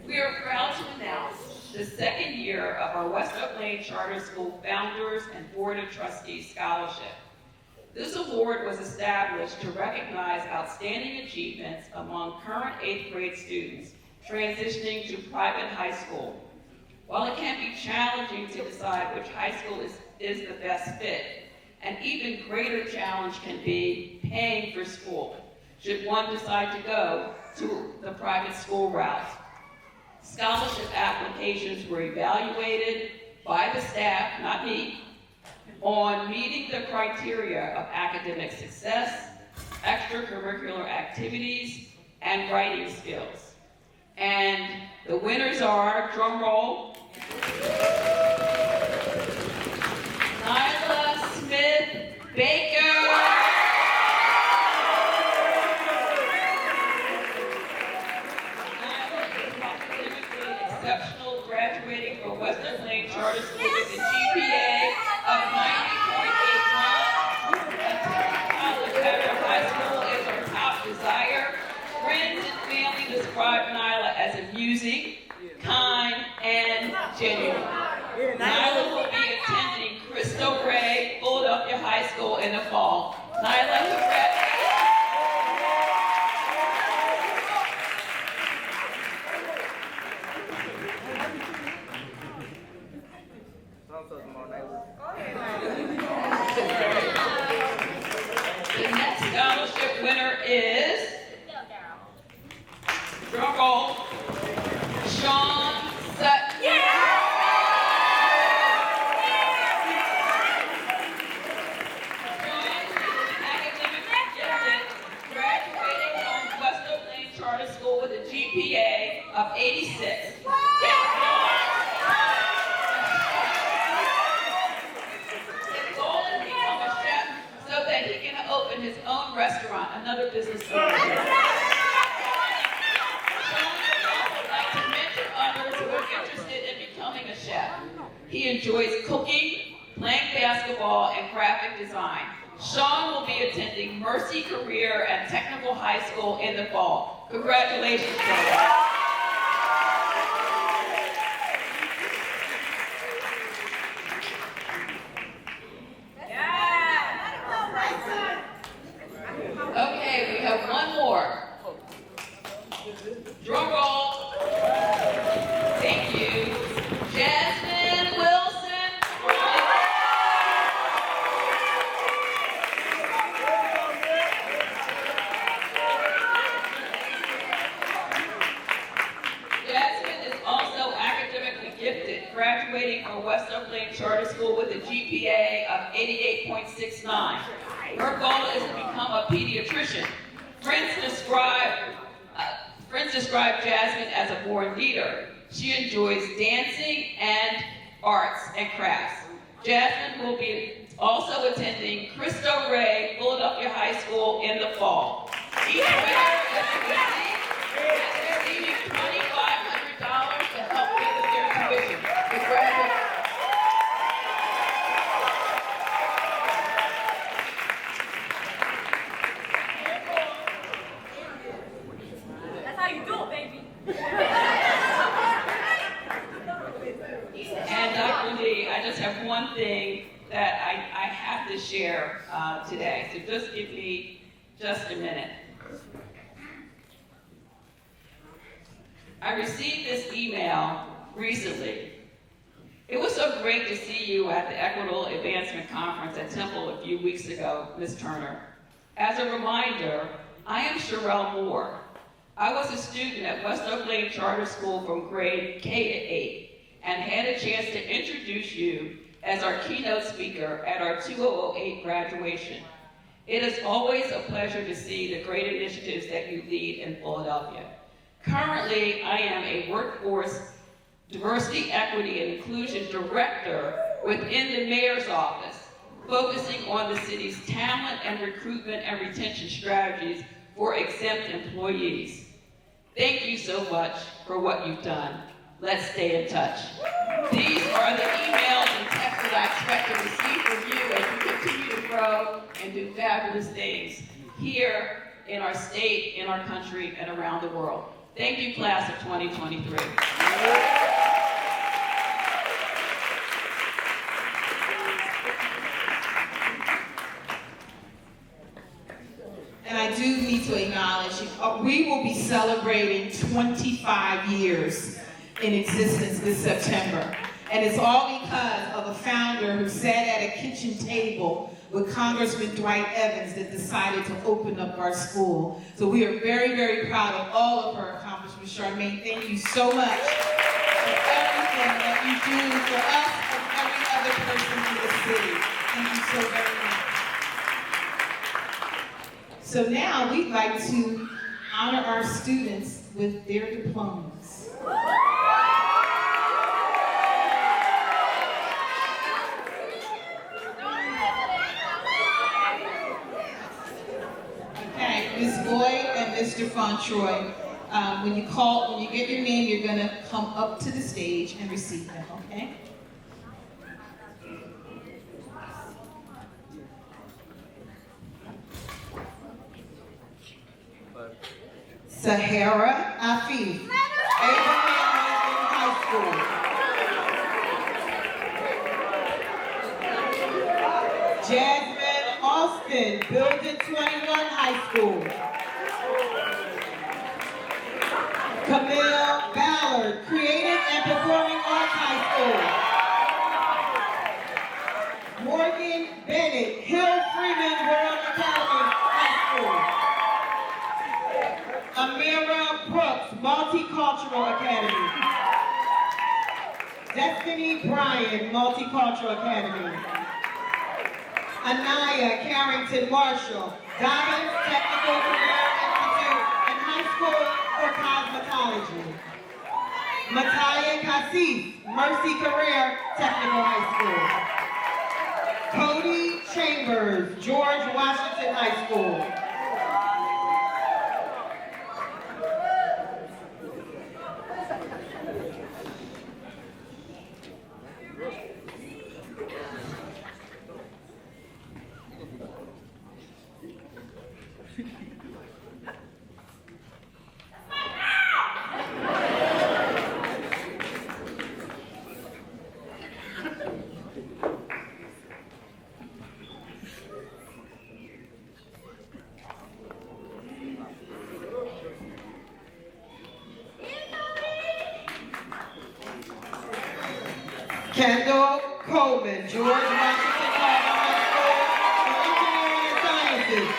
We are proud to announce the second year of our West Oak Lane Charter School Founders and Board of Trustees Scholarship. This award was established to recognize outstanding achievements among current 8th grade students transitioning to private high school. While it can be challenging to decide which high school is the best fit, an even greater challenge can be paying for school, should one decide to go to the private school route. Scholarship applications were evaluated by the staff, not me, on meeting the criteria of academic success, extracurricular activities, and writing skills. And the winners are, drum roll, Nyla Smith Baker. Exceptional, graduating from West Oak Lane Charter School with a GPA of 90.81. Attending college after high school is our top desire. Friends and family describe Nyla as amusing, kind, and genuine. Nyla will be attending Cristo Rey Philadelphia High School in the fall. Nyla, congratulations. The next scholarship winner is, drum roll, Sean Sutton. Sean is academically gifted, graduating from West Oak Lane Charter School with a GPA of 86. Open his own restaurant, another business owner. Sean would also like to mentor others who are interested in becoming a chef. He enjoys cooking, playing basketball, and graphic design. Sean will be attending Mercy Career and Technical High School in the fall. Congratulations, Sean. Okay, we have one more. Drum roll. Thank you. Jasmine Wilson. Jasmine is also academically gifted, graduating from West Oak Lane Charter School with a GPA of 88.69. Her goal is to become a pediatrician. Friends describe Jasmine as a born leader. She enjoys dancing and arts and crafts. Jasmine will be also attending Cristo Rey Philadelphia High School in the fall. Each winner is receiving $2,500 to help pay with their tuition. Congratulations. unfortunately, I just have one thing that I have to share today. So just give me just a minute. I received this email recently. It was so great to see you at the Equitable Advancement Conference at Temple a few weeks ago, Ms. Turner. As a reminder, I am Sherelle Moore. I was a student at West Oak Lane Charter School from grade K to 8 and had a chance to introduce you as our keynote speaker at our 2008 graduation. It is always a pleasure to see the great initiatives that you lead in Philadelphia. Currently, I am a workforce diversity, equity, and inclusion director within the mayor's office, focusing on the city's talent and recruitment and retention strategies for exempt employees. Thank you so much for what you've done. Let's stay in touch. These are the emails and texts that I expect to receive from you as you continue to grow and do fabulous things here in our state, in our country, and around the world. Thank you, class of 2023. And I do need to acknowledge, we will be celebrating 25 years in existence this September. And it's all because of a founder who sat at a kitchen table with Congressman Dwight Evans that decided to open up our school. So we are very, very proud of all of her accomplishments. Charmaine, thank you so much for everything that you do for us and every other person in this city. Thank you so very much. So now we'd like to honor our students with their diplomas. Okay, Ms. Boyd and Mr. Fontroy, when you get your name, you're gonna come up to the stage and receive them, okay? Sahara Afif, Abraham High School. Jasmine Austin, Building 21 High School. Camille Ballard, Creative and Performing Arts High School. Morgan Bennett, Hill Freeman World Academy High School. Amira Brooks, Multicultural Academy. Destiny Bryan, Multicultural Academy. Anaya Carrington Marshall, Dobbins Technical Career Institute and High School for Cosmetology. Mataya Kasif, Mercy Career Technical High School. Cody Chambers, George Washington High School. Kendall Coleman, George Washington High School for Engineering and Sciences.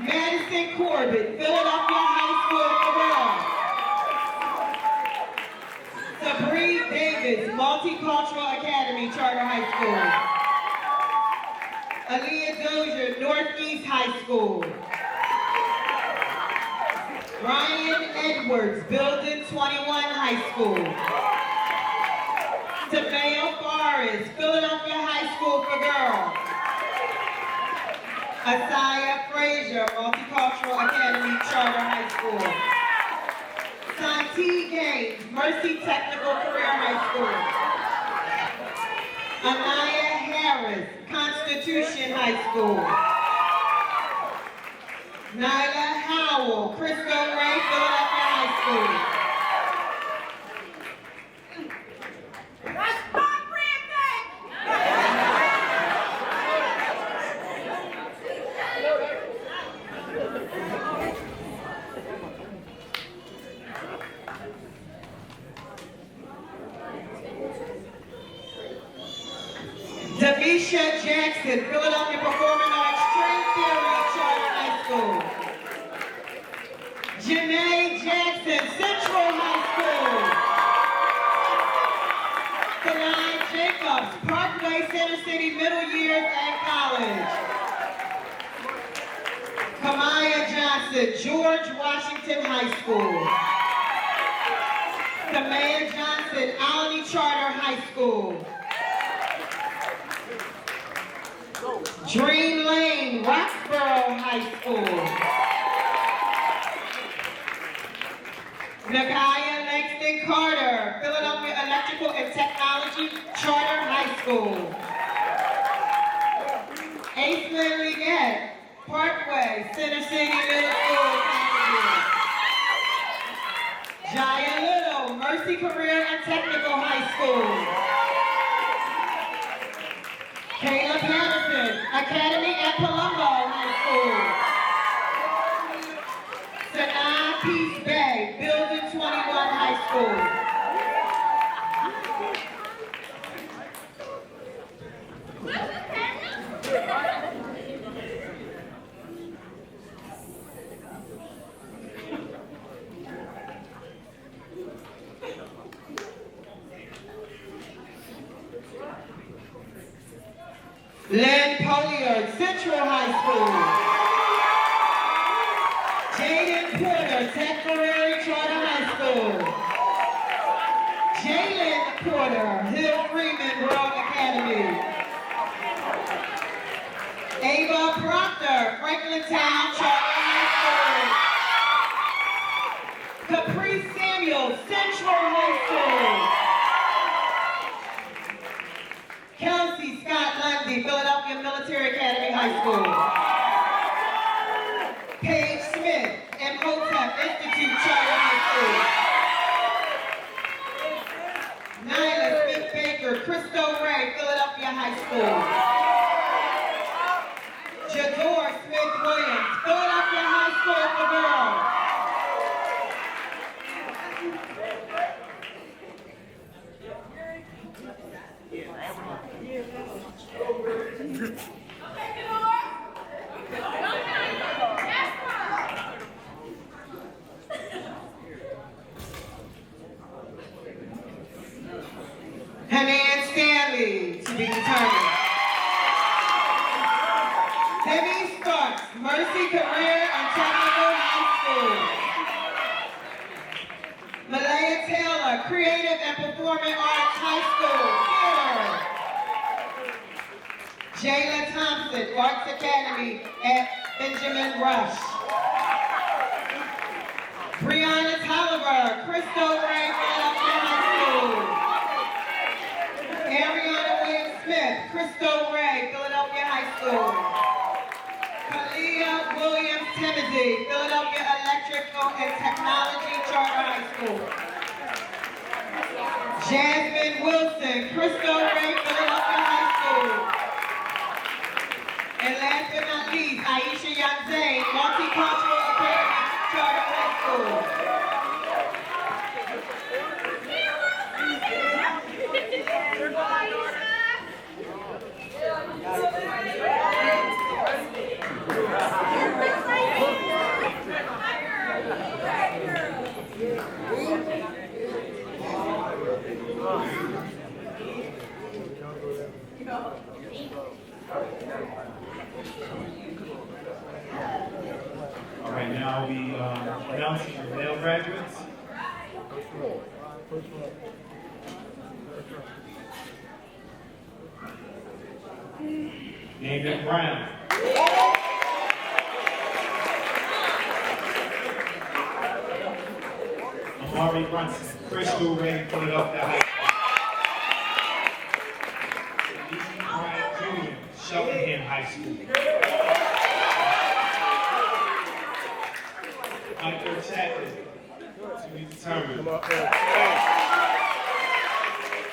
Madison Corbett, Philadelphia High School for Law. Sabree Davis, Multicultural Academy Charter High School. Aaliyah Dozier, Northeast High School. Ryan Edwards, Building 21 High School. Tameo Forrest, Philadelphia High School for Girls. Asaya Frazier, Multicultural Academy Charter High School. Santi Gaines, Mercy Technical Career High School. Anaya Harris, Constitution High School. Nyla Howell, Cristo Ray, Philadelphia High School. Alicia Jackson, Philadelphia Performing Arts String Theory Charter High School. Janae Jackson, Central High School. Kalai Jacobs, Parkway Center City Middle Years and College. Kamaya Johnson, George Washington High School. Kamaya Johnson, Alany Charter High School. Dream Lane, Roxborough High School. Nakaya Langston Carter, Philadelphia Electrical and Technology Charter High School. Aislinn Leggett, Parkway, Center City Middle School, California. Jaya Little, Mercy Career and Technical High School. Kayla Patterson, Academy at Palumbo High School. Sanaa Peace Bay, Building 21 High School. Lynn Polier, Central High School. Jaden Porter, Temporary Charter High School. Jalen Porter, Hill Freeman Road Academy. Ava Proctor, Franklintown Charter High School. Caprice Samuel, Central High School. Kelsey Scott Lundy, Philadelphia Military Academy High School. Paige Smith, Imhotep Institute Charter High School. Nyla Smith Baker, Cristo Ray, Philadelphia High School. Jador Smith Williams, Philadelphia High School for Girls. Hanan Stanley, to be determined. Demi Starks, Mercy Career and Technical High School. Malaya Taylor, Creative and Performing Arts High School, Theater. Jayla Thompson, Arts Academy at Benjamin Rush. Brianna Tolliver, Cristo Ray, Philadelphia High School. Ariana Williams Smith, Cristo Ray, Philadelphia High School. Kalia Williams Timothy, Philadelphia Electrical and Technology Charter High School. Jasmine Wilson, Cristo Ray, Philadelphia High School. And last but not least, Aisha Yanzay, Multicultural Academy Charter High School. All right, now we announcing the male graduates. Nathan Brown. Amari Brunson, Crystal Ray, Philadelphia High School. Bryant Jr., Cheltenham High School. Michael Chapman, to be determined.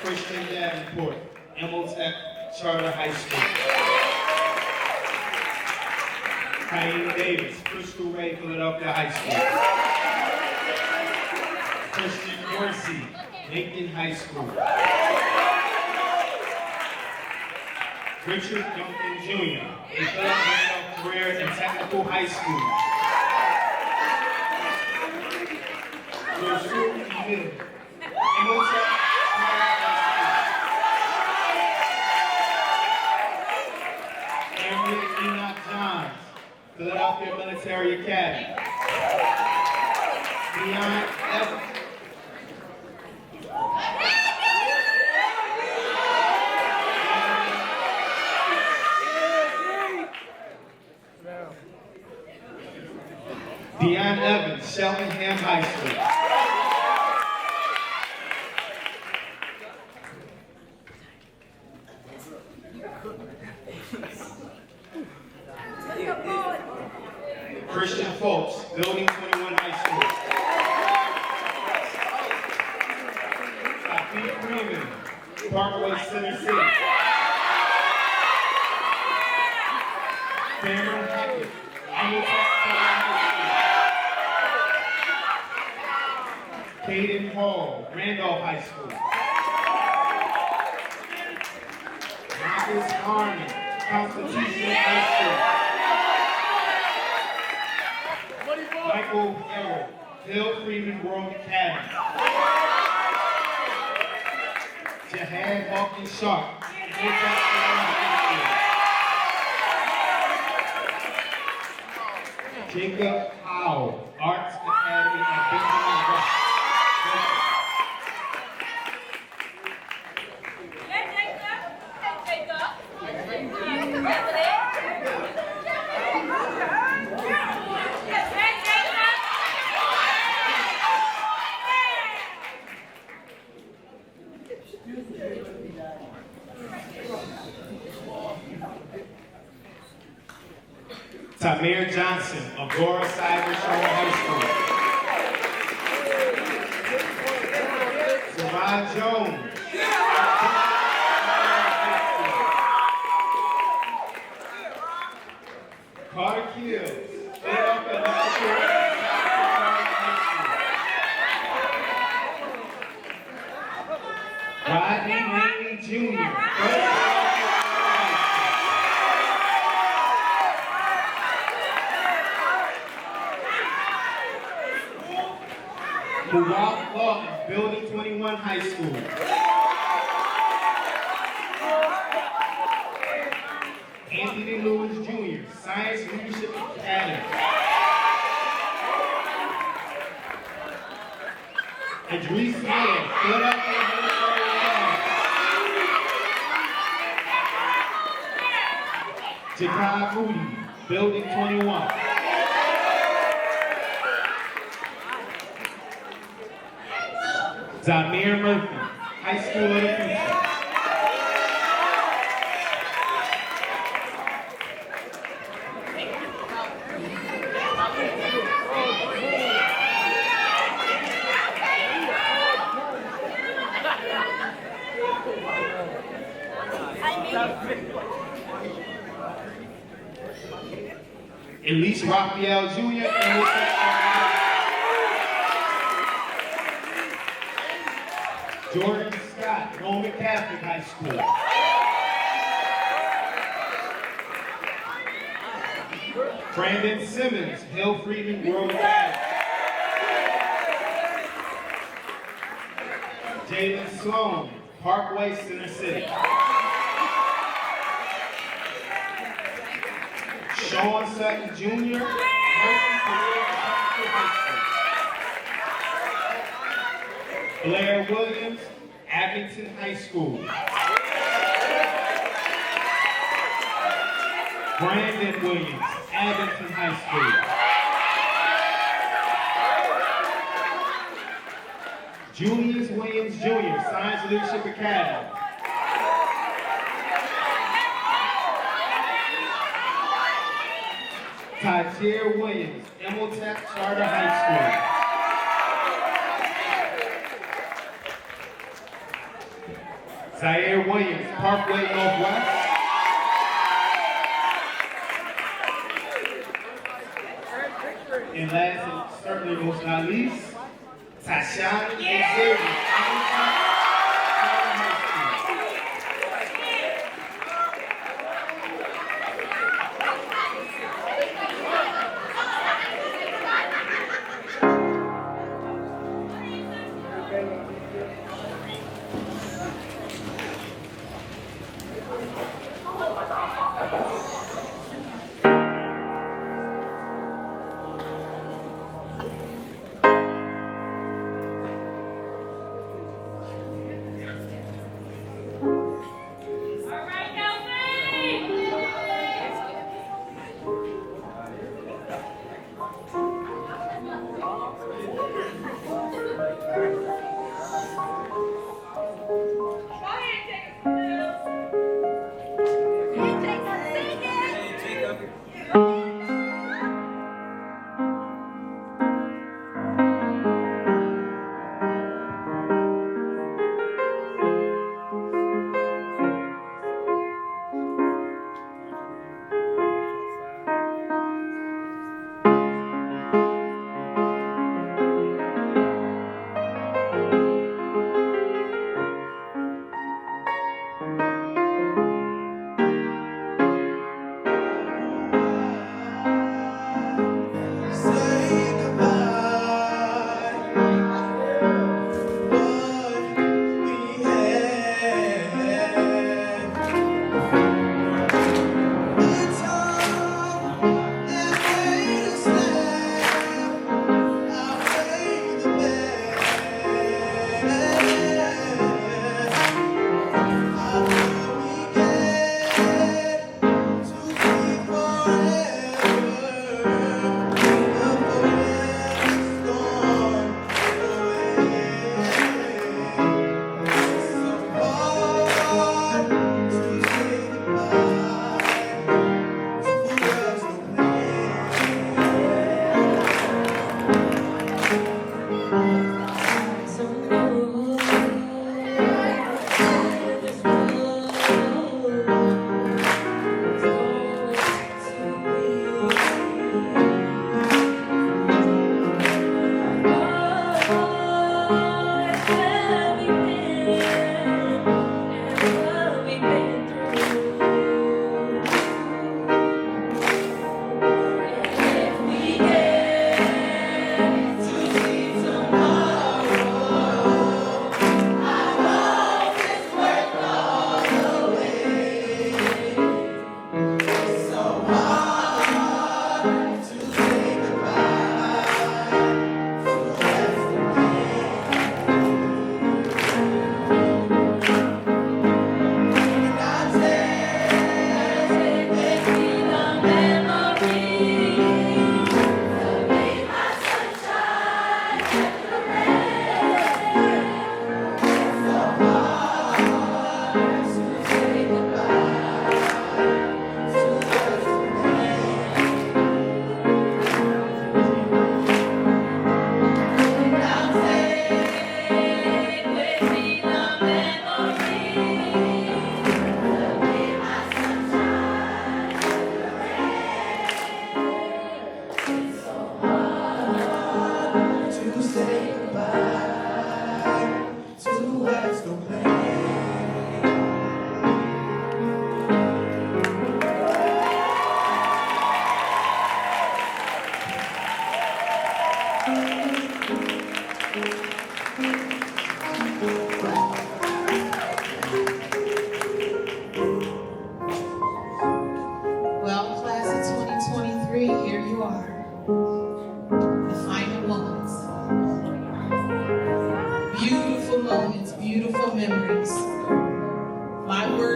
Christian Davenport, Imhotep Charter High School. Kyle Davis, Crystal Ray, Philadelphia High School. Christian Dorsey, Lincoln High School. Richard Duncan Jr. He developed careers in technical high school. Joshua Hill. Henry Enoch Johns, Philadelphia Military Academy. Deion Evans. Deion Evans, Cheltenham High School. Christian Folks, Building 21 High School. Sophie Freeman, Parkway Center City. Cameron Hackett, Hamilton Caden Hall, Randolph High School. Marcus Harmon, Constitution High School. Michael Harrell, Hill Freeman World Academy. Jahad Hawkins Sharp, Hilltop High School. Jacob Howell, Arts Academy at Benjamin Rush. Tamir Johnson, Agora Cyber High School. Savon Jones. Carter Kills, Philadelphia Rodney Laney Jr. Ralph Lawton, Building 21 High School. Anthony Lewis Jr., Science Leadership Academy. Idris Miller, Philadelphia Military Academy. Jacob Moody, Building 21. Zamir Murphy, High School of the Future. Elise Raphael Jr. Jordan Scott, Roman Catholic High School. Brandon Simmons, Hill Freeman World Academy. Jalen Sloan, Parkway Center City. Sean Sutton Jr., Mercy Career High School. Blair Williams, Abington High School. Brandon Williams, Abington High School. Julius Williams Jr., Science Leadership Academy. Tajir Williams, Emotech Charter High School. Zaire Williams, Parkway Northwest. And last and certainly most not least, Tashawn Xavier.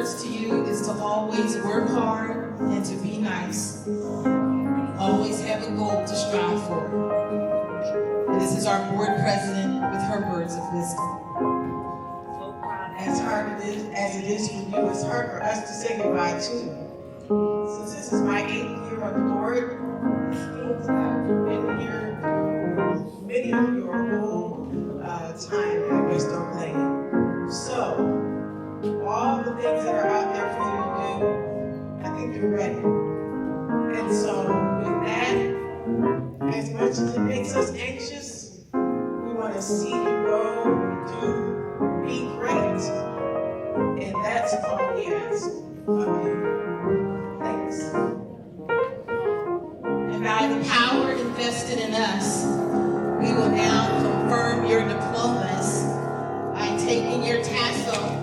words to you is to always work hard and to be nice. Always have a goal to strive for. And this is our board president with her words of wisdom. As hard as it is for you, it's hard for us to say goodbye to you. Since this is my 8th year on the board, it means I've been here many of your whole time at West Oak Lane. So, all the things that are out there for you to do, I think you're ready. And so, with that, as much as it makes us anxious, we want to see you go, be great. And that's all we ask of you. Thanks. And by the power invested in us, we will now confirm your diplomas by taking your tassel